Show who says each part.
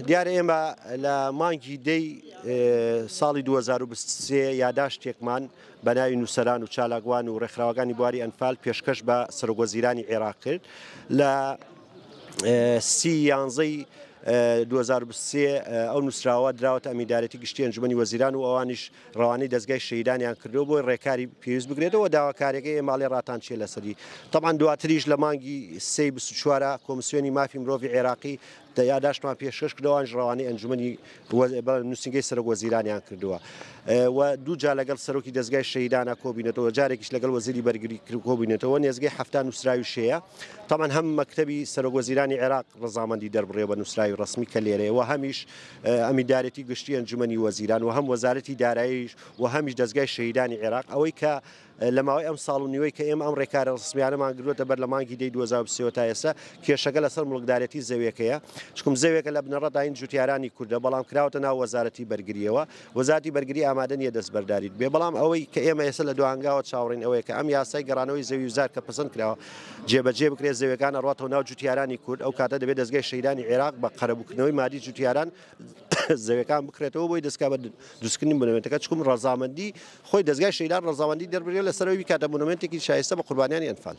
Speaker 1: دیارە ئێمە لە مانگی دەی ساڵی 2023 یاداشتێکمان بە ناوی نووسەران و چالاکوان و ڕێکخراوەکانی بواری ئەنفال پێشکەش بە سەرۆکوەزیرانی عێراق کرد لە 11 2023 ئەو نووسراوە دراوەتە ئەمیندارەتی گشتی ئەنجومەنی وەزیران و ئەوانیش ڕەوانەی دەستگای شەهیدانیان کردەوە بۆی ڕێکاری پێویست بگرێتەوە داواکاریەکەی ئێماڵی ڕاتان چێ لەسەری طبعاً دواتریش لە مانگی 24 کۆمسیۆنی مافی مرۆڤی عێراقی یاداشتمان پێشکەش کردەوەش ڕەوانەی ئەنجومەنی نووسنگەی سەرۆکوەزیرانیان کردووە و دووجا لەگەڵ سەرۆکی دەستگای شەهیدانە کۆبینێتەوە جارێکیش لەگەڵ وەزیری بەرگری کۆبینێتەوە نێزگەی هەفتان نووسراوی شەیە طبعاً هەم مەکتەبی سەرۆکوەزیرانی عێراق ڕەزامەندی دەربڕێ بە نووسراوی ڕسمی کە لێرەیە و هەمیش ئەمیندارەتی گشتی ئەنجومەنی وەزیران و هەم وەزارەتی داراییش و هەمیش دەستگای شەهیدانی عێراق ئەوەی کە لە ماوەی ئەم ساڵ و نیوەی کە ئێمە ئەم ڕێکارە ڕسمیانەمان گرۆتە بەر لە مانگی دەی 2023 تا ئێستا کێشەکە لەسەر مڵکدارەتی زەویەکەیە چکم زەوێکە لە بنەڕەتدا این جوتیارانی کوردە بەڵام کراوەتە ناو وەزارەتی بەرگریەوە وەزارەتی بەرگری ئامادە نیە دەستبەرداریت بێ بەڵام ئەوەی کە ئێمە ئێستا لە دوانگاوە چاوەڕین ئەوەیە کە ئەم یاسای گەڕانەوەی زەوی وزار کە پسند کراوە جێبەجێ بکرێت زەویەکان ئەڕاتەوە ناو جوتیارانی کورد ئەو کاتە دەبێت دەستگای شەهیدانی عێراق بە قەرەبووکردنەوەی مادی جوتیاران زەویەکان بکرێتەوە بۆی دەستگا بە دروستکردنی مونومنتەکە چکم ڕەزامەندی خۆی دەستگای شەهیدان ڕەزامەندی دەربڕێت لەسەرەوەی کاتە مونومنتێکی شایستە بە قوربانیانی ئەنفال.